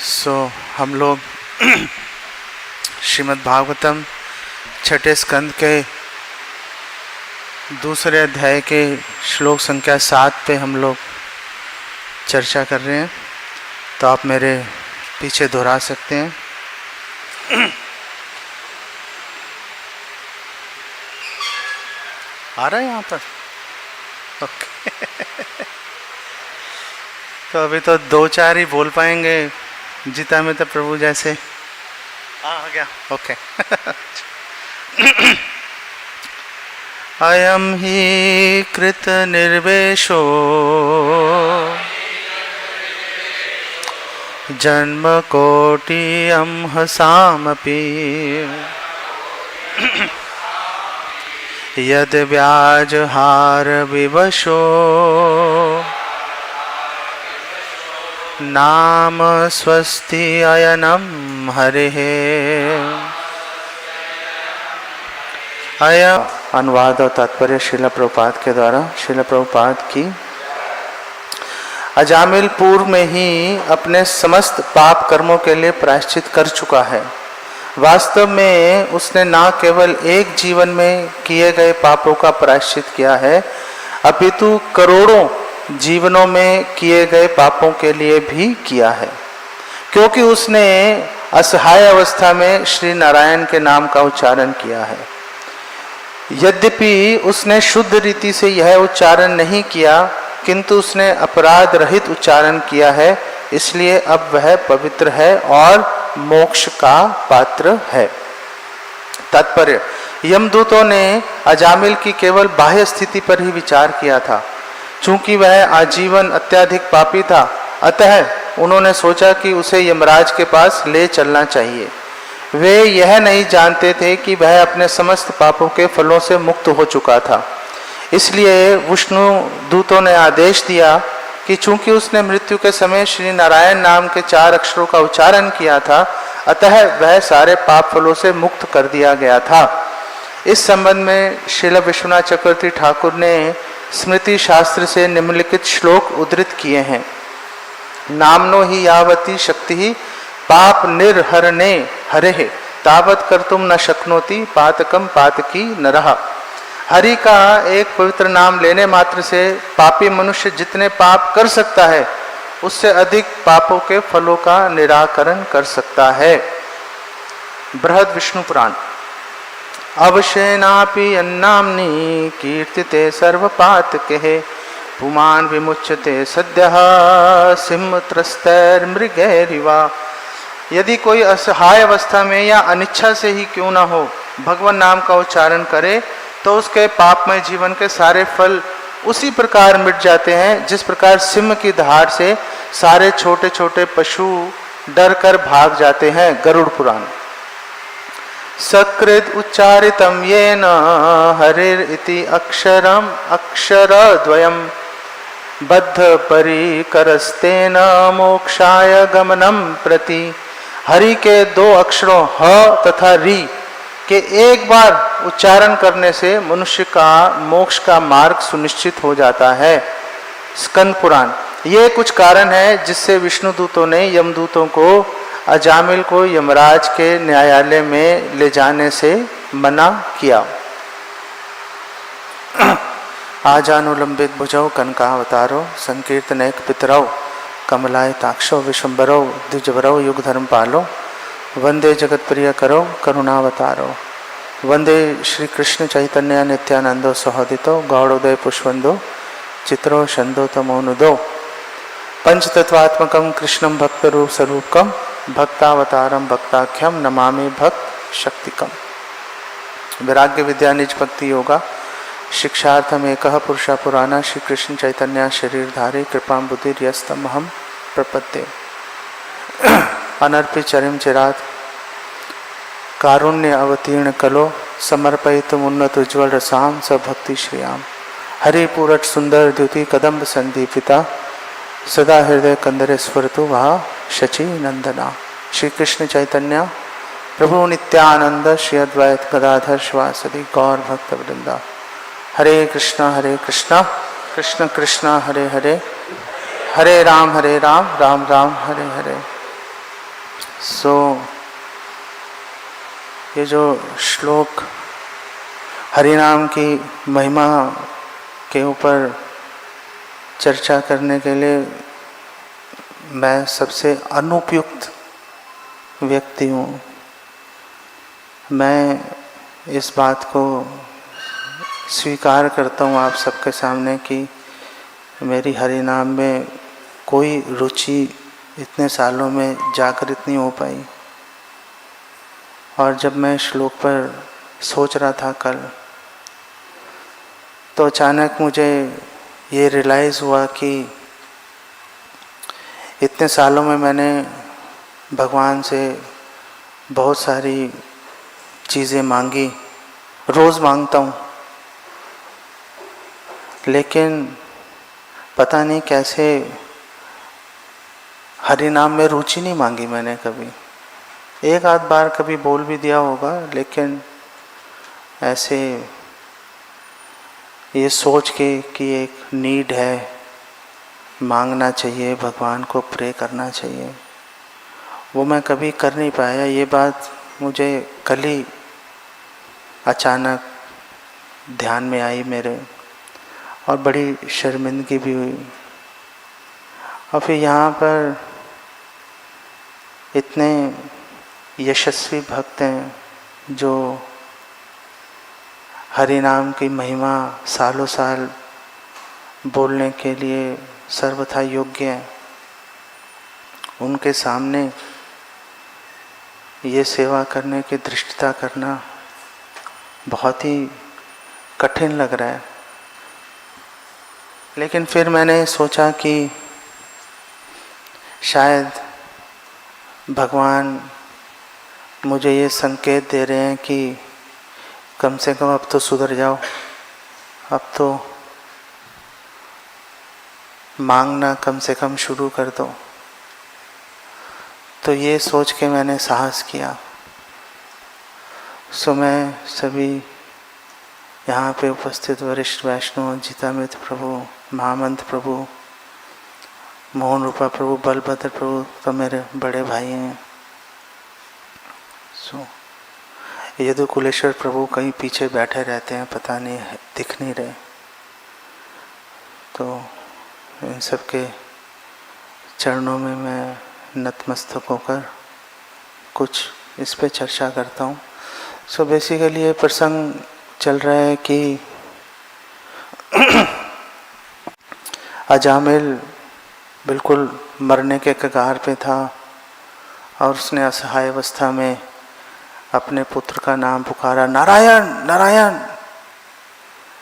हम लोग श्रीमद् भागवतम छठे स्कंद के दूसरे अध्याय के श्लोक संख्या 7 पे हम लोग चर्चा कर रहे हैं। तो आप मेरे पीछे दोहरा सकते हैं। आ रहा है यहाँ पर? ओके। तो अभी तो 2-4 ही बोल पाएंगे, जीता में तो प्रभु जैसे आ गया। ओके। अयम ही कृत निर्वेशो जन्म कोटि अंहसामपि यद व्याजहार विवशो नाम स्वस्ति अयनम हरिः। अय अनुवाद और तात्पर्य श्रील प्रभुपाद के द्वारा। श्रील प्रभुपाद की अजामिल पूर्व में ही अपने समस्त पाप कर्मों के लिए प्रायश्चित कर चुका है। वास्तव में उसने न केवल एक जीवन में किए गए पापों का प्रायश्चित किया है, अपितु करोड़ों जीवनों में किए गए पापों के लिए भी किया है, क्योंकि उसने असहाय अवस्था में श्री नारायण के नाम का उच्चारण किया है। यद्यपि उसने शुद्ध रीति से यह उच्चारण नहीं किया, किंतु उसने अपराध रहित उच्चारण किया है, इसलिए अब वह पवित्र है और मोक्ष का पात्र है। तात्पर्य: यमदूतों ने अजामिल की केवल बाह्य स्थिति पर ही विचार किया था। चूंकि वह आजीवन अत्यधिक पापी था, अतः उन्होंने सोचा कि उसे यमराज के पास ले चलना चाहिए। वे यह नहीं जानते थे कि वह अपने समस्त पापों के फलों से मुक्त हो चुका था। इसलिए विष्णु दूतों ने आदेश दिया कि चूंकि उसने मृत्यु के समय श्री नारायण नाम के 4 अक्षरों का उच्चारण किया था, अतः वह सारे पाप फलों से मुक्त कर दिया गया था। इस संबंध में श्रील विश्वनाथ चक्रवर्ती ठाकुर ने स्मृति शास्त्र से निम्नलिखित श्लोक उद्धृत किए हैं। नामनो ही यावती शक्ति ही पाप निर्हरणे हरेः तावत कर्तुम न शक्नोति पातकम पातकी नरः। हरि का एक पवित्र नाम लेने मात्र से पापी मनुष्य जितने पाप कर सकता है, उससे अधिक पापों के फलों का निराकरण कर सकता है। बृहद विष्णु पुराण। अवशेनापि अन्नाम्नि कीर्तिते सर्वपातके पुमान विमुच्यते सद्यः सिंहत्रस्तैर्मृगैरिवा। यदि कोई असहाय अवस्था में या अनिच्छा से ही क्यों न हो भगवान नाम का उच्चारण करे, तो उसके पापमय जीवन के सारे फल उसी प्रकार मिट जाते हैं जिस प्रकार सिंह की धार से सारे छोटे छोटे पशु डर कर भाग जाते हैं। गरुड़ पुराण। सकृत उच्चारितम येन हरिर इति अक्षरम अक्षरद्वयम बद्ध परिकरस्तेन मोक्षाय गमनम प्रति। हरि के 2 अक्षरों ह तथा रि के एक बार उच्चारण करने से मनुष्य का मोक्ष का मार्ग सुनिश्चित हो जाता है। स्कंद पुराण। ये कुछ कारण है जिससे विष्णु दूतों ने यमदूतों को अजामिल को यमराज के न्यायालय में ले जाने से मना किया। आजानुलंबित भुजौ कनकावतारो संकीर्तनैक पितरौ कमलाय ताक्षो विश्वम्बरौ द्विजवरौ युग धर्म पालो वंदे जगत प्रिय करो करुणावतारो। वंदे श्री कृष्ण चैतन्य नित्यानंदो सहोदितो गौड़ोदय पुष्पंदो चित्रो छंदो तमोनुदो पंचतत्वात्मकं कृष्णं भक्त रूप स्वरूपकं भक्तावतारम भक्ताख्यम नमामि भक्त शक्तिकम। वैराग्य विद्या निज भक्ति योगा शिक्षार्थम एकः पुरुषः पुराणः श्री कृष्ण चैतन्य शरीरधारी कृपां बुद्धिर्यस्तमहं प्रपद्ये। अनर्पित चरिम चिरात कारुण्य अवतीर्ण कलो समर्पयितुम उन्नत उज्ज्वल रसाम सब भक्ति श्रियाम। हरि पूरट सुंदर द्युति कदम्ब संदीपिता सदा हृदय कंदरे स्फुरतु वह शची नंदना। श्री कृष्ण चैतन्य प्रभु नित्यानंद श्री अद्वैत गदाधर श्वासदि गौर भक्त वृंदा। हरे कृष्णा कृष्ण कृष्ण हरे हरे, हरे राम राम राम हरे हरे। सो ये जो श्लोक हरिनाम की महिमा के ऊपर चर्चा करने के लिए मैं सबसे अनुपयुक्त व्यक्ति हूँ। मैं इस बात को स्वीकार करता हूँ आप सबके सामने कि मेरी हरिनाम में कोई रुचि इतने सालों में जागृत नहीं हो पाई। और जब मैं श्लोक पर सोच रहा था कल, तो अचानक मुझे ये रियलाइज़ हुआ कि इतने सालों में मैंने भगवान से बहुत सारी चीज़ें मांगी, रोज़ मांगता हूँ, लेकिन पता नहीं कैसे हरि नाम में रुचि नहीं मांगी मैंने कभी। एक आध बार कभी बोल भी दिया होगा, लेकिन ऐसे ये सोच के कि एक नीड है, मांगना चाहिए, भगवान को प्रे करना चाहिए, वो मैं कभी कर नहीं पाया। ये बात मुझे कल ही अचानक ध्यान में आई मेरे, और बड़ी शर्मिंदगी भी हुई। और फिर यहाँ पर इतने यशस्वी भक्त हैं जो हरि नाम की महिमा सालों साल बोलने के लिए सर्वथा योग्य हैं। उनके सामने ये सेवा करने की धृष्टता करना बहुत ही कठिन लग रहा है। लेकिन फिर मैंने सोचा कि शायद भगवान मुझे ये संकेत दे रहे हैं कि कम से कम अब तो सुधर जाओ, अब तो मांगना कम से कम शुरू कर दो। तो ये सोच के मैंने साहस किया। सो मैं सभी यहाँ पे उपस्थित वरिष्ठ वैष्णव, जीतामृत प्रभु, महामंत्र प्रभु, मोहन रूपा प्रभु, बलभद्र प्रभु तो मेरे बड़े भाई हैं। सो यदुकुलेश्वर प्रभु कहीं पीछे बैठे रहते हैं, पता नहीं दिख नहीं रहे। तो इन सब के चरणों में मैं नतमस्तक होकर कुछ इस पे चर्चा करता हूँ। सो बेसिकली ये प्रसंग चल रहा है कि अजामिल बिल्कुल मरने के कगार पे था और उसने असहाय अवस्था में अपने पुत्र का नाम पुकारा, नारायण नारायण,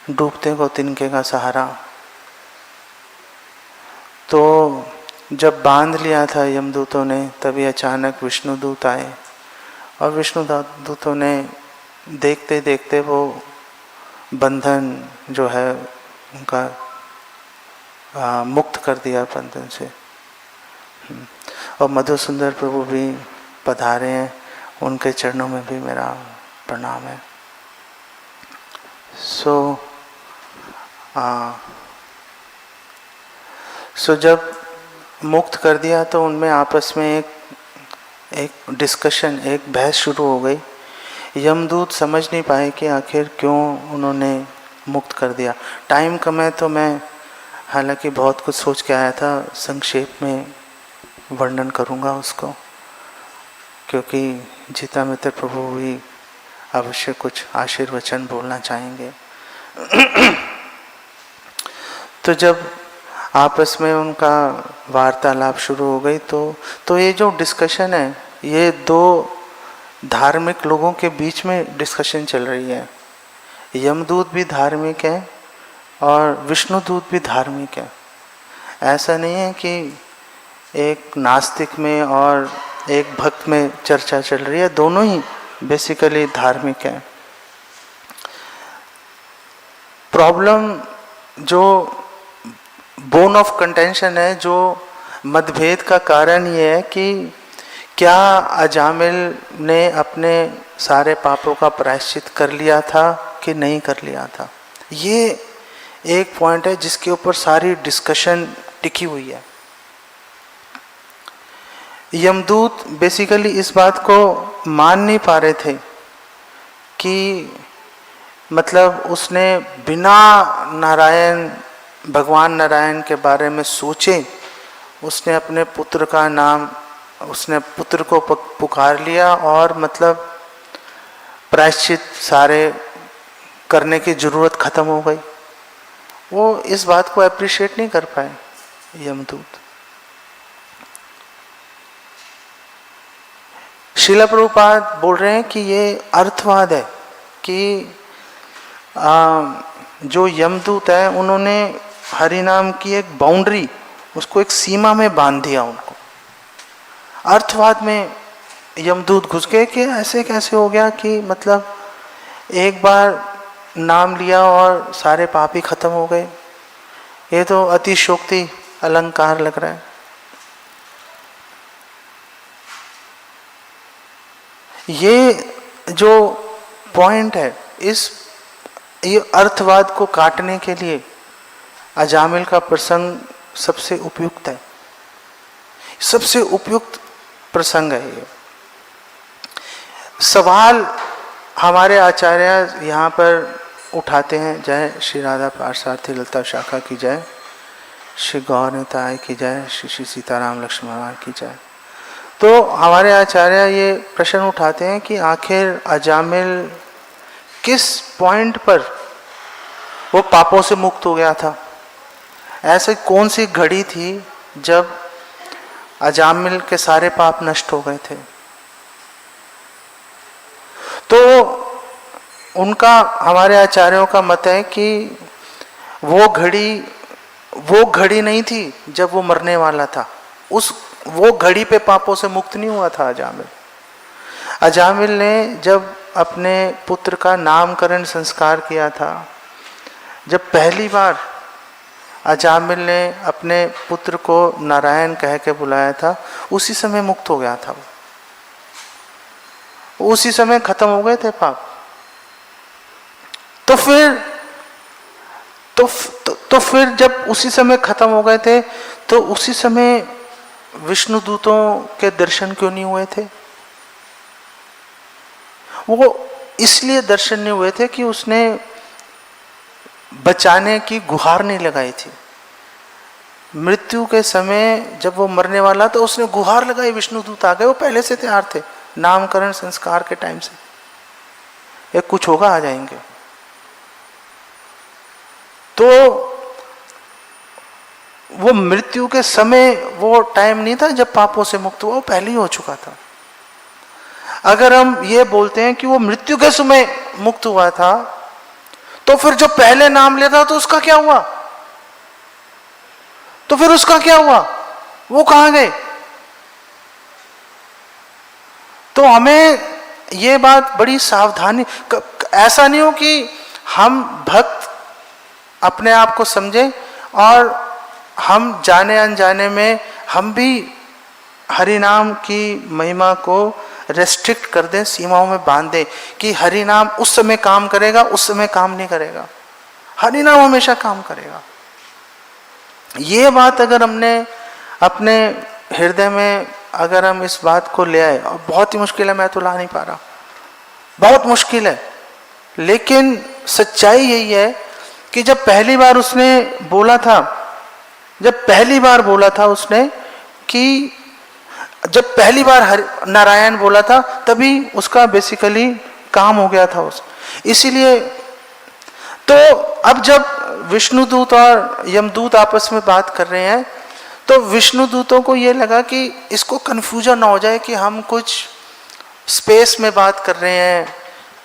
डूबते को तिनके का सहारा। तो जब बांध लिया था यमदूतों ने, तभी अचानक विष्णुदूत आए और विष्णुदूतों ने देखते देखते वो बंधन जो है उनका मुक्त कर दिया बंधन से। और मधुसुंदर प्रभु भी पधारे हैं, उनके चरणों में भी मेरा प्रणाम है। सो जब मुक्त कर दिया तो उनमें आपस में एक डिस्कशन, एक बहस शुरू हो गई। यमदूत समझ नहीं पाए कि आखिर क्यों उन्होंने मुक्त कर दिया। टाइम कम है तो मैं हालांकि बहुत कुछ सोच के आया था, संक्षेप में वर्णन करूंगा उसको, क्योंकि जीतामित्र प्रभु भी अवश्य कुछ आशीर्वचन बोलना चाहेंगे। तो जब आपस में उनका वार्तालाप शुरू हो गई तो ये जो डिस्कशन है, ये दो धार्मिक लोगों के बीच में डिस्कशन चल रही है। यमदूत भी धार्मिक है और विष्णुदूत भी धार्मिक है। ऐसा नहीं है कि एक नास्तिक में और एक भक्त में चर्चा चल रही है, दोनों ही बेसिकली धार्मिक है। प्रॉब्लम जो बोन ऑफ कंटेंशन है, जो मतभेद का कारण ये है कि क्या अजामिल ने अपने सारे पापों का प्रायश्चित कर लिया था कि नहीं कर लिया था। ये एक पॉइंट है जिसके ऊपर सारी डिस्कशन टिकी हुई है। यमदूत बेसिकली इस बात को मान नहीं पा रहे थे कि मतलब उसने बिना नारायण, भगवान नारायण के बारे में सोचे उसने अपने पुत्र का नाम, उसने पुत्र को पुकार लिया और मतलब प्रायश्चित सारे करने की जरूरत खत्म हो गई। वो इस बात को अप्रिशिएट नहीं कर पाए यमदूत। श्रील प्रभुपाद बोल रहे हैं कि ये अर्थवाद है कि जो यमदूत है उन्होंने हरि नाम की एक बाउंड्री, उसको एक सीमा में बांध दिया उनको। अर्थवाद में यमदूत घुस गए कि ऐसे कैसे हो गया कि मतलब एक बार नाम लिया और सारे पाप ही खत्म हो गए। ये तो अतिशयोक्ति अलंकार लग रहा है। ये जो पॉइंट है, ये अर्थवाद को काटने के लिए अजामिल का प्रसंग सबसे उपयुक्त है, सबसे उपयुक्त प्रसंग है। ये सवाल हमारे आचार्य यहाँ पर उठाते हैं। जय श्री राधा पार्षार्थी ललिता शाखा की जय, श्री गौर निताय की जय, श्री श्री सीताराम लक्ष्मण की जय। तो हमारे आचार्य ये प्रश्न उठाते हैं कि आखिर अजामिल किस पॉइंट पर वो पापों से मुक्त हो गया था। ऐसे कौन सी घड़ी थी जब अजामिल के सारे पाप नष्ट हो गए थे। तो उनका, हमारे आचार्यों का मत है कि वो घड़ी नहीं थी जब वो मरने वाला था। वो घड़ी पे पापों से मुक्त नहीं हुआ था अजामिल। अजामिल ने जब अपने पुत्र का नामकरण संस्कार किया था, जब पहली बार अजामिल ने अपने पुत्र को नारायण कह के बुलाया था, उसी समय मुक्त हो गया था वो। उसी समय खत्म हो गए थे पाप। तो फिर जब उसी समय खत्म हो गए थे तो उसी समय विष्णु दूतों के दर्शन क्यों नहीं हुए थे। वो इसलिए दर्शन नहीं हुए थे कि उसने बचाने की गुहार नहीं लगाई थी। मृत्यु के समय जब वो मरने वाला तो उसने गुहार लगाई, विष्णु दूत आ गए। वो पहले से तैयार थे, नामकरण संस्कार के टाइम से, ये कुछ होगा आ जाएंगे। तो वो मृत्यु के समय वो टाइम नहीं था जब पापों से मुक्त हुआ, वो पहले ही हो चुका था। अगर हम ये बोलते हैं कि वो मृत्यु के समय मुक्त हुआ था, तो फिर जो पहले नाम लेता तो उसका क्या हुआ? तो फिर उसका क्या हुआ? वो कहां गए? तो हमें ये बात बड़ी सावधानी, ऐसा नहीं हो कि हम भक्त अपने आप को समझे और हम जाने अनजाने में हम भी हरि नाम की महिमा को रेस्ट्रिक्ट कर दें, सीमाओं में बांध दें कि हरि नाम उस समय काम करेगा, उस समय काम नहीं करेगा। हरि नाम हमेशा काम करेगा। ये बात अगर हमने अपने हृदय में, अगर हम इस बात को ले आए, और बहुत ही मुश्किल है, मैं तो ला नहीं पा रहा, बहुत मुश्किल है, लेकिन सच्चाई यही है कि जब पहली बार उसने बोला था, जब पहली बार बोला था उसने कि जब पहली बार नारायण बोला था, तभी उसका बेसिकली काम हो गया था इसीलिए। तो अब जब विष्णुदूत और यमदूत आपस में बात कर रहे हैं, तो विष्णुदूतों को ये लगा कि इसको कन्फ्यूजन ना हो जाए कि हम कुछ स्पेस में बात कर रहे हैं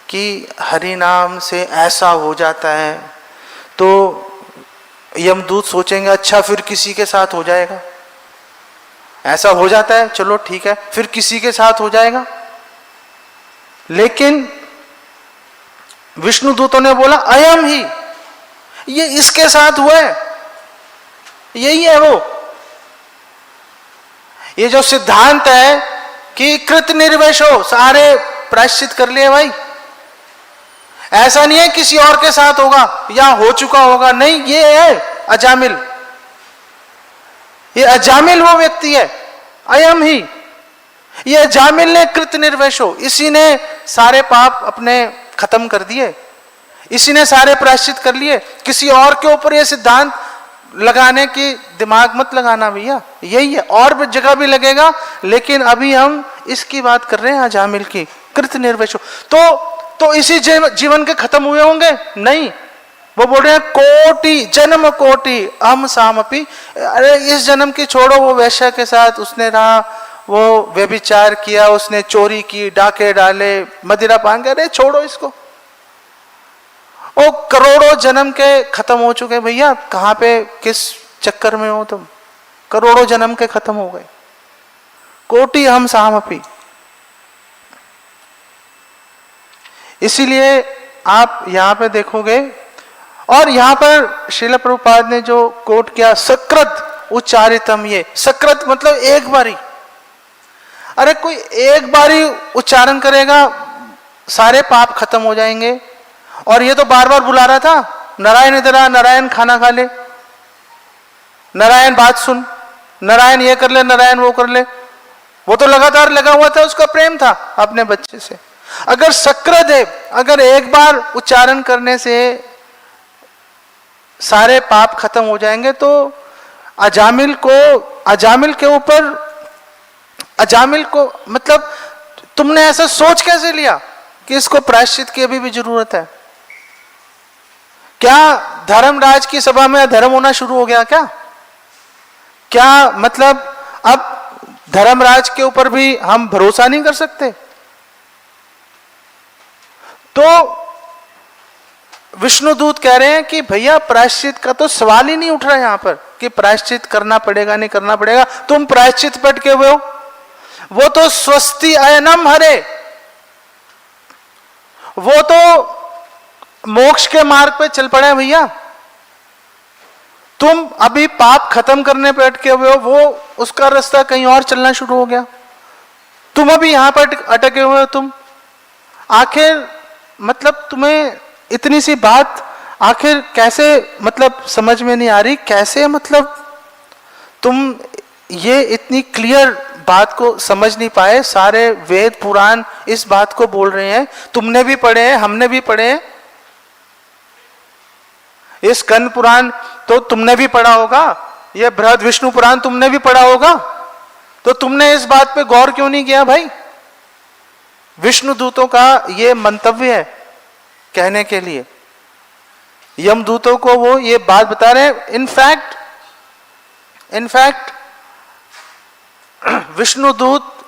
कि हरि नाम से ऐसा हो जाता है। तो यमदूत सोचेंगे अच्छा फिर किसी के साथ हो जाएगा, ऐसा हो जाता है, चलो ठीक है, फिर किसी के साथ हो जाएगा। लेकिन विष्णुदूतों ने बोला अयम ही, ये इसके साथ हुआ है, यही है वो। ये जो सिद्धांत है कि कृत निर्वैशो, सारे प्रायश्चित कर लिए भाई, ऐसा नहीं है किसी और के साथ होगा या हो चुका होगा, नहीं, ये है अजामिल, ये अजामिल वो व्यक्ति है, अयम ही, ये जामिल ने कृत निर्वैशो, इसी ने सारे पाप अपने खत्म कर दिए, इसी ने सारे प्रायश्चित कर लिए। किसी और के ऊपर ये सिद्धांत लगाने की दिमाग मत लगाना भैया, यही है। और भी जगह भी लगेगा, लेकिन अभी हम इसकी बात कर रहे हैं जामिल की, कृत निर्वैशो। तो इसी जीवन के खत्म हुए होंगे? नहीं, वो बोल रहे हैं कोटि जन्म कोटि अहम सामपि। अरे इस जन्म की छोड़ो, वो वैश्या के साथ उसने रहा, वो व्यभिचार किया, उसने चोरी की, डाके डाले, मदिरा पान के, अरे छोड़ो इसको। ओ करोड़ों जन्म के खत्म हो चुके भैया, कहां पे किस चक्कर में हो तुम? करोड़ों जन्म के खत्म हो गए। कोटि हम सामपि। इसीलिए आप यहां पे देखोगे, और यहां पर श्रील प्रभुपाद ने जो कोट किया, सकृत उच्चारितम, ये सकृत मतलब एक बारी। अरे कोई एक बारी उच्चारण करेगा सारे पाप खत्म हो जाएंगे। और ये तो बार बार बुला रहा था, नारायण इधर आ, नारायण खाना खा ले, नारायण बात सुन, नारायण ये कर ले, नारायण वो कर ले। वो तो लगातार लगा हुआ था, उसका प्रेम था अपने बच्चे से। अगर सक्रदेव, अगर एक बार उच्चारण करने से सारे पाप खत्म हो जाएंगे, तो अजामिल के ऊपर, अजामिल को मतलब तुमने ऐसा सोच कैसे लिया कि इसको प्रायश्चित की अभी भी जरूरत है? क्या धर्मराज की सभा में अधर्म होना शुरू हो गया क्या? क्या मतलब अब धर्मराज के ऊपर भी हम भरोसा नहीं कर सकते? तो विष्णुदूत कह रहे हैं कि भैया प्रायश्चित का तो सवाल ही नहीं उठ रहा यहां पर कि प्रायश्चित करना पड़ेगा नहीं करना पड़ेगा। तुम प्रायश्चित पट के हुए हो, वो तो स्वस्ति अयनम हरे, वो तो मोक्ष के मार्ग पे चल पड़े भैया। तुम अभी पाप खत्म करने पे अटके हुए हो, वो उसका रास्ता कहीं और चलना शुरू हो गया, तुम अभी यहां पर अटके हुए हो। तुम आखिर मतलब तुम्हें इतनी सी बात आखिर कैसे मतलब समझ में नहीं आ रही? कैसे मतलब तुम ये इतनी क्लियर बात को समझ नहीं पाए? सारे वेद पुराण इस बात को बोल रहे हैं, तुमने भी पढ़े हैं, हमने भी पढ़े हैं। ये स्कंद पुराण तो तुमने भी पढ़ा होगा, ये बृहद विष्णु पुराण तुमने भी पढ़ा होगा, तो तुमने इस बात पे गौर क्यों नहीं किया भाई? विष्णु दूतों का ये मंतव्य है कहने के लिए, यमदूतों को वो ये बात बता रहे हैं। इनफैक्ट विष्णु दूत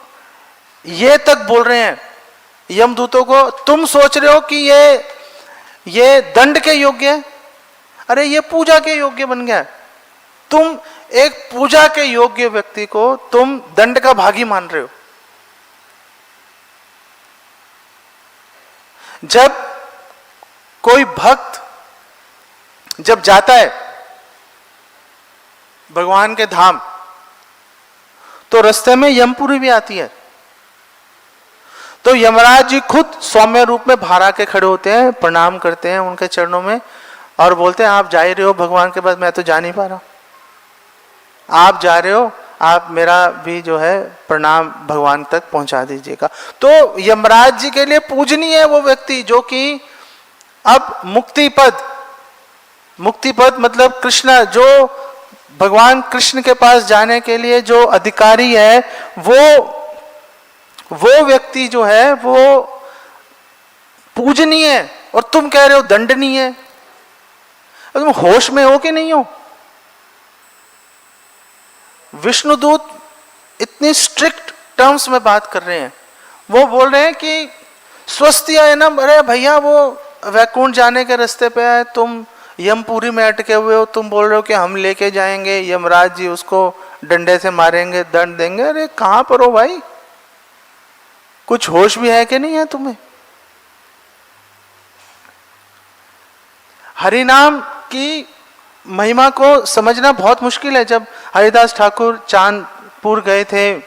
ये तक बोल रहे हैं यमदूतों को, तुम सोच रहे हो कि ये दंड के योग्य है, अरे ये पूजा के योग्य बन गया। तुम एक पूजा के योग्य व्यक्ति को तुम दंड का भागी मान रहे हो। जब कोई भक्त जब जाता है भगवान के धाम, तो रास्ते में यमपुरी भी आती है, तो यमराज जी खुद सौम्य रूप में बाहर आके खड़े होते हैं, प्रणाम करते हैं उनके चरणों में और बोलते हैं आप जा ही रहे हो भगवान के पास, मैं तो जा नहीं पा रहा, आप जा रहे हो, आप मेरा भी जो है प्रणाम भगवान तक पहुंचा दीजिएगा। तो यमराज जी के लिए पूजनीय है वो व्यक्ति जो कि अब मुक्ति पद मतलब कृष्ण, जो भगवान कृष्ण के पास जाने के लिए जो अधिकारी है, वो व्यक्ति जो है वो पूजनीय है, और तुम कह रहे हो दंडनीय है। तुम होश में हो कि नहीं हो? विष्णुदूत इतनी स्ट्रिक्ट टर्म्स में बात कर रहे हैं, वो बोल रहे हैं कि स्वस्ति अयनम, अरे भैया वो वैकुंठ जाने के रास्ते पे है, तुम यमपुरी में अटके हुए हो, तुम बोल रहे हो कि हम लेके जाएंगे, यमराज जी उसको डंडे से मारेंगे, दंड देंगे। अरे कहां पर हो भाई? कुछ होश भी है कि नहीं है तुम्हें? हरिनाम की महिमा को समझना बहुत मुश्किल है। जब हरिदास ठाकुर चांदपुर गए थे,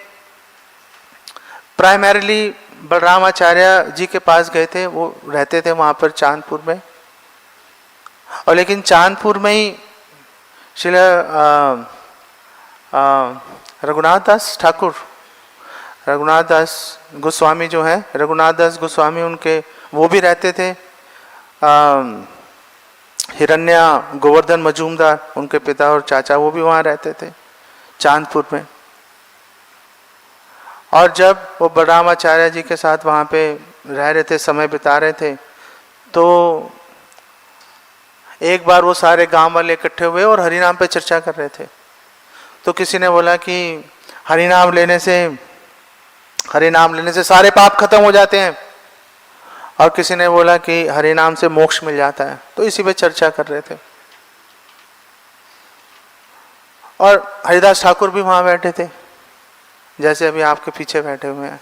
प्राइमरीली बलरामाचार्य जी के पास गए थे, वो रहते थे वहां पर चांदपुर में, और लेकिन चांदपुर में ही श्री रघुनाथ दास ठाकुर रघुनाथ दास गोस्वामी जो हैं, रघुनाथ दास गोस्वामी उनके वो भी रहते थे। हिरण्या गोवर्धन मजूमदार उनके पिता और चाचा, वो भी वहाँ रहते थे चांदपुर में। और जब वो बलरामाचार्य जी के साथ वहाँ पे रह रहे थे, समय बिता रहे थे, तो एक बार वो सारे गांव वाले इकट्ठे हुए और हरिनाम पे चर्चा कर रहे थे। तो किसी ने बोला कि हरिनाम लेने से सारे पाप खत्म हो जाते हैं, और किसी ने बोला कि हरिनाम से मोक्ष मिल जाता है। तो इसी पे चर्चा कर रहे थे। और हरिदास ठाकुर भी वहां बैठे थे, जैसे अभी आपके पीछे बैठे हुए हैं।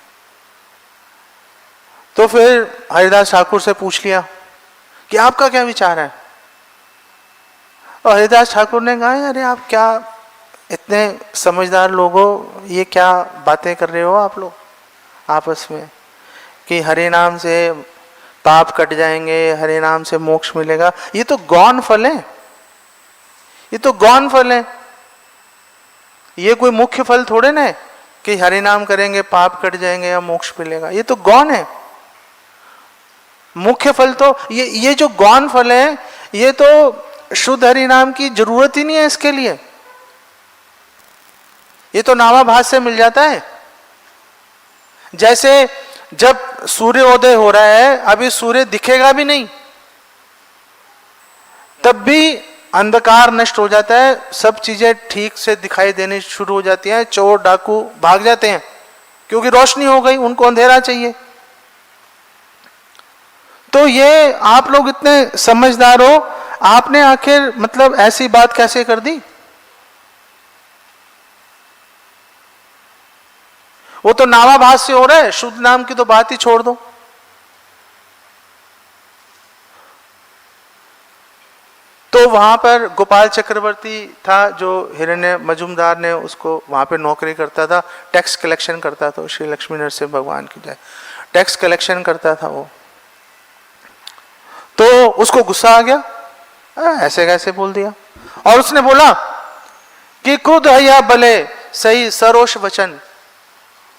तो फिर हरिदास ठाकुर से पूछ लिया कि आपका क्या विचार है। और हरिदास ठाकुर ने कहा, अरे आप क्या इतने समझदार लोग हो, ये क्या बातें कर रहे हो आप लोग आपस में कि हरि नाम से पाप कट जाएंगे, हरि नाम से मोक्ष मिलेगा। ये तो गौण फल है, ये तो गौण फल है, ये कोई मुख्य फल थोड़े ना है कि हरि नाम करेंगे पाप कट जाएंगे या मोक्ष मिलेगा। ये तो गौण है। मुख्य फल तो ये जो गौण फल है, ये तो शुद्ध हरि नाम की जरूरत ही नहीं है इसके लिए। ये तो नामाभास से मिल जाता है। जैसे जब सूर्योदय हो रहा है, अभी सूर्य दिखेगा भी नहीं, तब भी अंधकार नष्ट हो जाता है, सब चीजें ठीक से दिखाई देनी शुरू हो जाती हैं, चोर डाकू भाग जाते हैं क्योंकि रोशनी हो गई, उनको अंधेरा चाहिए। तो ये आप लोग इतने समझदार हो, आपने आखिर मतलब ऐसी बात कैसे कर दी। वो तो नामाभास से हो रहा है, शुद्ध नाम की तो बात ही छोड़ दो। तो वहां पर गोपाल चक्रवर्ती था, जो हिरण्य मजूमदार ने उसको वहां पे नौकरी करता था, टैक्स कलेक्शन करता था। श्री लक्ष्मी नरसिंह भगवान की जय, टैक्स कलेक्शन करता था वो। तो उसको गुस्सा आ गया, ऐसे कैसे बोल दिया। और उसने बोला कि क्रुद्ध है या भले सही सरोष वचन।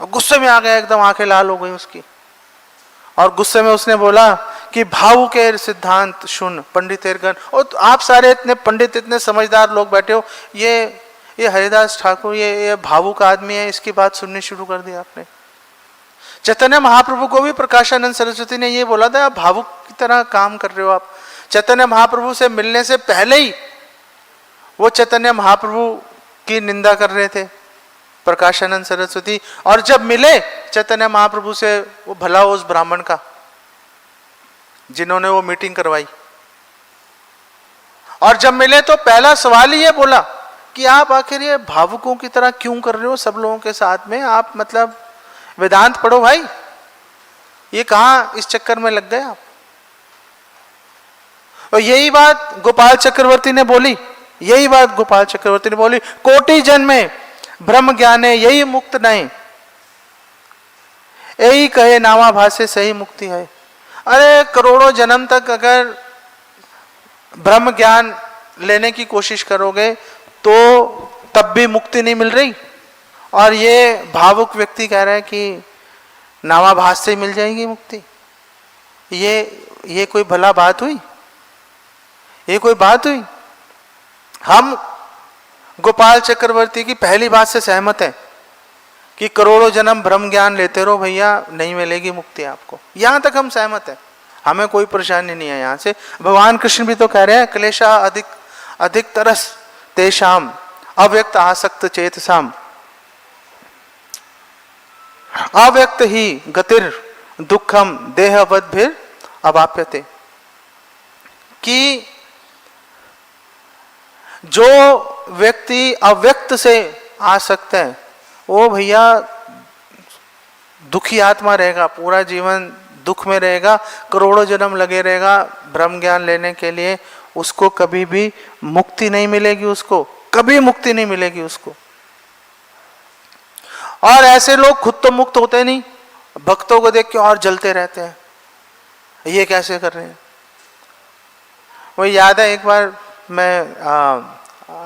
गुस्से में आ गया, एकदम आंखें लाल हो गई उसकी। और गुस्से में उसने बोला कि भावु के सिद्धांत सुन पंडितेरगण। और आप सारे इतने पंडित, इतने समझदार लोग बैठे हो, ये हरिदास ठाकुर ये भावुक आदमी है, इसकी बात सुननी शुरू कर दी आपने। चैतन्य महाप्रभु को भी प्रकाशानंद सरस्वती ने ये बोला था, आप भावुक की तरह काम कर रहे हो। आप चैतन्य महाप्रभु से मिलने से पहले ही वो चैतन्य महाप्रभु की निंदा कर रहे थे प्रकाशानंद सरस्वती। और जब मिले चैतन्य महाप्रभु से, वो भला उस ब्राह्मण का जिन्होंने वो मीटिंग करवाई, और जब मिले तो पहला सवाल ही ये बोला कि आप आखिर ये भावुकों की तरह क्यों कर रहे हो सब लोगों के साथ में। आप मतलब वेदांत पढ़ो भाई, ये कहां इस चक्कर में लग गए आप। और यही बात गोपाल चक्रवर्ती ने बोली, यही बात गोपाल चक्रवर्ती ने बोली, कोटि जन्मे ब्रह्म ज्ञाने यही मुक्त नहीं, यही कहे नामाभासे सही मुक्ति है। अरे करोड़ों जन्म तक अगर ब्रह्म ज्ञान लेने की कोशिश करोगे तो तब भी मुक्ति नहीं मिल रही, और ये भावुक व्यक्ति कह रहा है कि नामाभास से मिल जाएगी मुक्ति। ये कोई भला बात हुई, ये कोई बात हुई। हम गोपाल चक्रवर्ती की पहली बात से सहमत हैं कि करोड़ों जन्म ब्रह्म ज्ञान लेते रहो भैया, नहीं मिलेगी मुक्ति आपको। यहां तक हम सहमत हैं, हमें कोई परेशानी नहीं है यहां से। भगवान कृष्ण भी तो कह रहे हैं, क्लेशा अधिक तरस तेषाम अव्यक्त आसक्त चेतसाम अव्यक्त ही गतिर दुखम देहवद्भिर अवाप्यते। कि जो व्यक्ति अव्यक्त से आसक्त है वो भैया दुखी आत्मा रहेगा, पूरा जीवन दुख में रहेगा, करोड़ों जन्म लगे रहेगा ब्रह्म ज्ञान लेने के लिए, उसको कभी भी मुक्ति नहीं मिलेगी, उसको कभी मुक्ति नहीं मिलेगी उसको। और ऐसे लोग खुद तो मुक्त होते नहीं, भक्तों को देख के और जलते रहते हैं, ये कैसे कर रहे हैं। वो याद है एक बार मैं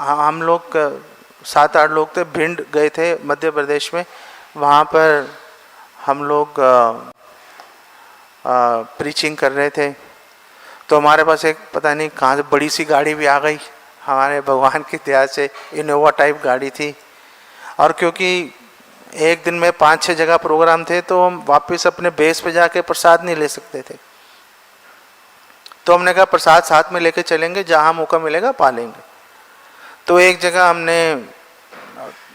हम लोग 7-8 लोग थे, भिंड गए थे मध्य प्रदेश में। वहाँ पर हम लोग प्रीचिंग कर रहे थे, तो हमारे पास एक पता नहीं कहाँ से बड़ी सी गाड़ी भी आ गई, हमारे भगवान की दया से इनोवा टाइप गाड़ी थी। और क्योंकि एक दिन में 5-6 जगह प्रोग्राम थे, तो हम वापस अपने बेस पे जाके प्रसाद नहीं ले सकते थे, तो हमने कहा प्रसाद साथ में लेके चलेंगे, जहाँ मौका मिलेगा पा लेंगे। तो एक जगह हमने,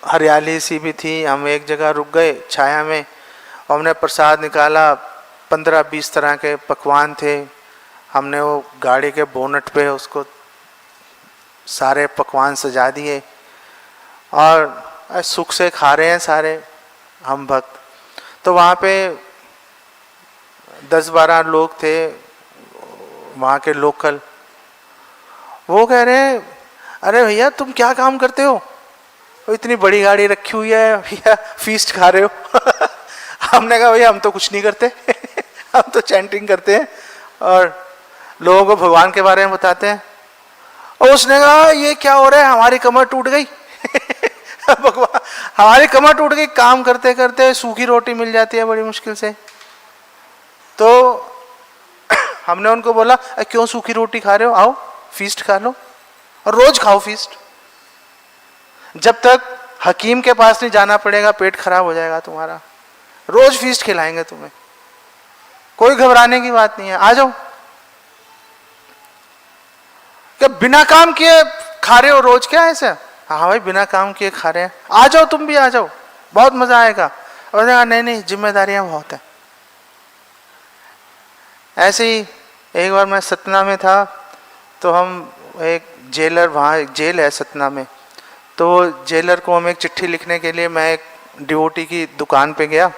हरियाली सी भी थी, हम एक जगह रुक गए छाया में, और हमने प्रसाद निकाला। 15-20 तरह के पकवान थे। हमने वो गाड़ी के बोनट पे उसको सारे पकवान सजा दिए, और सुख से खा रहे हैं सारे हम भक्त। तो वहाँ पे 10-12 लोग थे वहाँ के लोकल। वो कह रहे हैं, अरे भैया तुम क्या काम करते हो, इतनी बड़ी गाड़ी रखी हुई है भैया, फीस्ट खा रहे हो। हमने कहा भैया हम तो कुछ नहीं करते। हम तो चैंटिंग करते हैं और लोगों को भगवान के बारे में बताते हैं। और उसने कहा ये क्या हो रहा है, हमारी कमर टूट गई। भगवान, हमारी कमर टूट गई, काम करते करते सूखी रोटी मिल जाती है बड़ी मुश्किल से। तो हमने उनको बोला क्यों सूखी रोटी खा रहे हो, आओ फीस्ट खा लो, और रोज खाओ फीस्ट। जब तक हकीम के पास नहीं जाना पड़ेगा, पेट खराब हो जाएगा तुम्हारा, रोज फीस्ट खिलाएंगे तुम्हें, कोई घबराने की बात नहीं है, आ जाओ। क्या बिना काम किए खा रहे हो रोज, क्या ऐसा? हाँ भाई बिना काम किए खा रहे हैं, आ जाओ तुम भी आ जाओ, बहुत मजा आएगा। और नहीं नहीं जिम्मेदारियां बहुत है। ऐसे ही एक बार मैं सतना में था, तो हम एक जेलर, वहाँ एक जेल है सतना में, तो जेलर को हम एक चिट्ठी लिखने के लिए मैं एक डिवोटी की दुकान पे गया।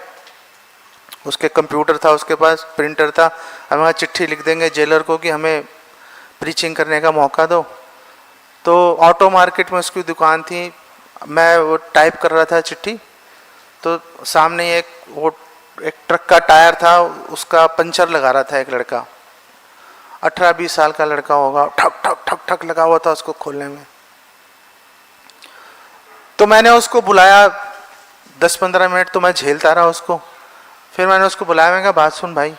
उसके कंप्यूटर था, उसके पास प्रिंटर था, हम वहाँ चिट्ठी लिख देंगे जेलर को कि हमें प्रीचिंग करने का मौका दो। तो ऑटो मार्केट में उसकी दुकान थी, मैं वो टाइप कर रहा था चिट्ठी, तो सामने एक ट्रक का टायर था, उसका पंचर लगा रहा था एक लड़का, 18-20 साल का लड़का होगा, ठक ठक ठक ठक लगा हुआ था उसको खोलने में। तो मैंने उसको बुलाया, 10-15 मिनट तो मैं झेलता रहा उसको। फिर मैंने उसको बुलाया, मैंने कहा बात सुन भाई।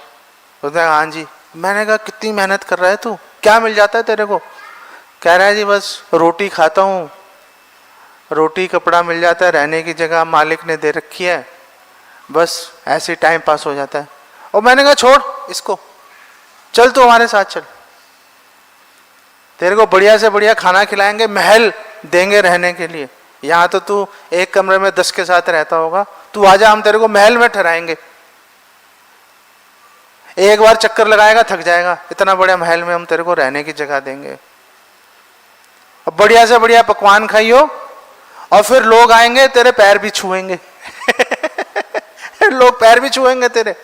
उसने कहा हाँ जी। मैंने कहा कितनी मेहनत कर रहा है तू, क्या मिल जाता है तेरे को? कह रहा है जी बस रोटी खाता हूँ, रोटी कपड़ा मिल जाता है, रहने की जगह मालिक ने दे रखी है, बस ऐसे टाइम पास हो जाता है। और मैंने कहा छोड़ इसको, चल तू हमारे साथ चल, तेरे को बढ़िया से बढ़िया खाना खिलाएंगे, महल देंगे रहने के लिए। यहाँ तो तू एक कमरे में 10 के साथ रहता होगा, तू आजा, हम तेरे को महल में ठहराएंगे। एक बार चक्कर लगाएगा थक जाएगा, इतना बड़े महल में हम तेरे को रहने की जगह देंगे। अब बढ़िया से बढ़िया पकवान खाइयो, और फिर लोग आएंगे तेरे पैर भी छुएंगे। लोग पैर भी छुएंगे तेरे।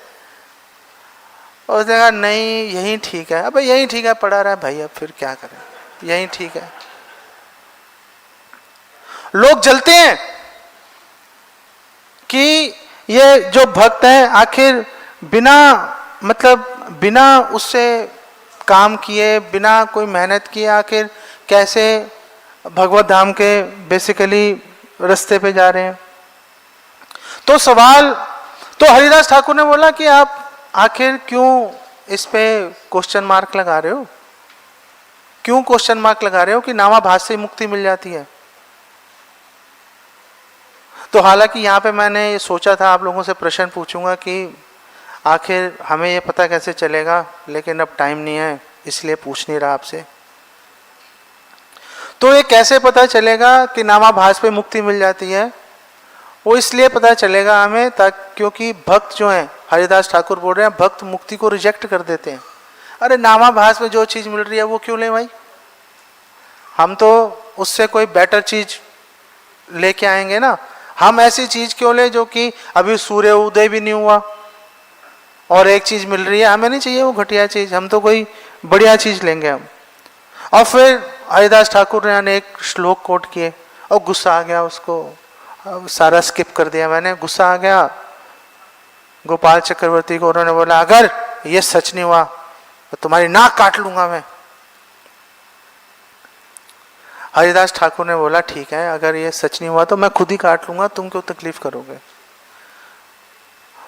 और उसने कहा नहीं यही ठीक है। अब यही ठीक है, पड़ा रहा है भाई, अब फिर क्या करें, यही ठीक है। लोग जलते हैं कि ये जो भक्त है आखिर बिना उससे काम किए, बिना कोई मेहनत किए आखिर कैसे भगवत धाम के बेसिकली रास्ते पे जा रहे हैं। तो सवाल, तो हरिदास ठाकुर ने बोला कि आप आखिर क्यों इस पे क्वेश्चन मार्क लगा रहे हो, क्यों क्वेश्चन मार्क लगा रहे हो कि नामाभास से मुक्ति मिल जाती है। तो हालांकि यहाँ पे मैंने ये सोचा था आप लोगों से प्रश्न पूछूंगा कि आखिर हमें ये पता कैसे चलेगा, लेकिन अब टाइम नहीं है इसलिए पूछ नहीं रहा आपसे। तो ये कैसे पता चलेगा कि नामाभास पे मुक्ति मिल जाती है? वो इसलिए पता चलेगा हमें क्योंकि भक्त जो हैं, हरिदास ठाकुर बोल रहे हैं, भक्त मुक्ति को रिजेक्ट कर देते हैं। अरे नामाभास में जो चीज़ मिल रही है वो क्यों लें भाई, हम तो उससे कोई बेटर चीज लेके आएंगे ना। हम ऐसी चीज क्यों लें जो कि अभी सूर्य उदय भी नहीं हुआ और एक चीज मिल रही है, हमें नहीं चाहिए वो घटिया चीज, हम तो कोई बढ़िया चीज लेंगे हम। और फिर हरिदास ठाकुर ने अनेक श्लोक कोट किए और गुस्सा आ गया उसको, सारा स्किप कर दिया मैंने, गुस्सा आ गया गोपाल चक्रवर्ती को। उन्होंने बोला अगर ये सच नहीं हुआ तो तुम्हारी नाक काट लूंगा मैं। हरिदास ठाकुर ने बोला ठीक है, अगर ये सच नहीं हुआ तो मैं खुद ही काट लूंगा, तुम क्यों तकलीफ करोगे।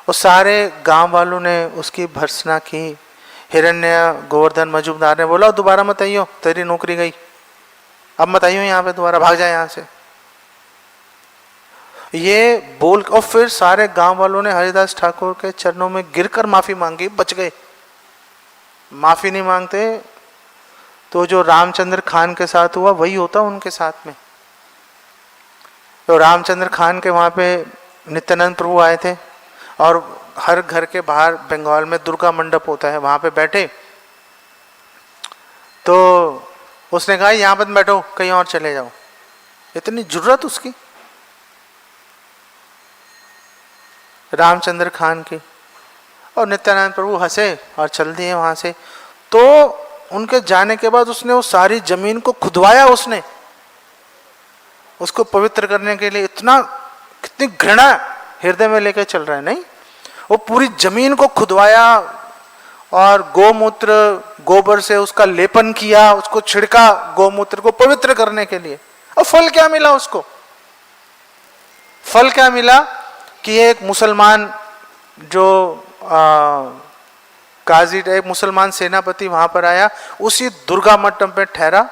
वो सारे गांव वालों ने उसकी भर्त्सना की। हिरण्य, गोवर्धन, मजूमदार ने बोला दोबारा मत आइयो, तेरी नौकरी गई, अब मत आइयो यहाँ पे दोबारा, भाग जाए यहाँ से। ये बोल और फिर सारे गांव वालों ने हरिदास ठाकुर के चरणों में गिरकर माफी मांगी, बच गए। माफी नहीं मांगते तो जो रामचंद्र खान के साथ हुआ वही होता उनके साथ में। तो रामचंद्र खान के वहाँ पे नित्यानंद प्रभु आए थे और हर घर के बाहर बंगाल में दुर्गा मंडप होता है, वहाँ पे बैठे। तो उसने कहा यहाँ पर बैठो, कहीं और चले जाओ। इतनी जुर्रत उसकी, रामचंद्र खान की। और नित्यानंद प्रभु हंसे और चल दिए वहाँ से। तो उनके जाने के बाद उसने वो सारी जमीन को खुदवाया, उसने उसको पवित्र करने के लिए। इतना, कितनी घृणा हृदय में लेकर चल रहा है, नहीं? वो पूरी जमीन को खुदवाया और गोमूत्र, गोबर से उसका लेपन किया, उसको छिड़का गोमूत्र को पवित्र करने के लिए। और फल क्या मिला उसको? फल क्या मिला कि एक मुसलमान जो काजी, एक मुसलमान सेनापति वहां पर आया, उसी दुर्गा मंडप में ठहरा।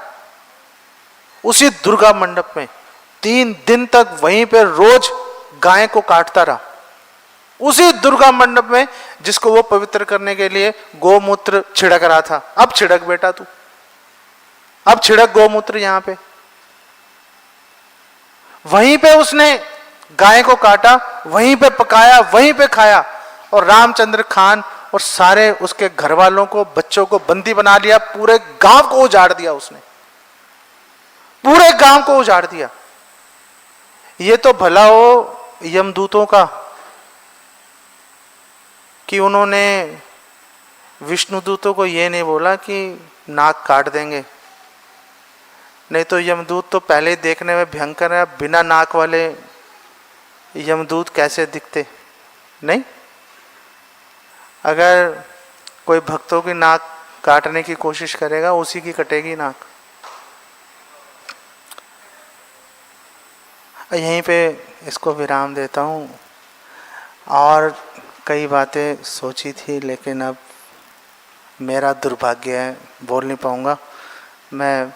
उसी दुर्गा मंडप में 3 दिन तक वहीं पे रोज गाय को काटता रहा। उसी दुर्गा मंडप में जिसको वो पवित्र करने के लिए गोमूत्र छिड़क रहा था। अब छिड़क बेटा तू, अब छिड़क गोमूत्र यहां पे। वहीं पे उसने गाय को काटा, वहीं पे पकाया, वहीं पे खाया। और रामचंद्र खान और सारे उसके घर वालों को, बच्चों को बंदी बना लिया। पूरे गांव को उजाड़ दिया उसने, पूरे गांव को उजाड़ दिया। ये तो भला हो यमदूतों का कि उन्होंने विष्णुदूतों को ये नहीं बोला कि नाक काट देंगे। नहीं तो यमदूत तो पहले ही देखने में भयंकर है, बिना नाक वाले यमदूत कैसे दिखते, नहीं? अगर कोई भक्तों की नाक काटने की कोशिश करेगा, उसी की कटेगी नाक। यहीं पे इसको विराम देता हूँ। और कई बातें सोची थी, लेकिन अब मेरा दुर्भाग्य है, बोल नहीं पाऊँगा मैं।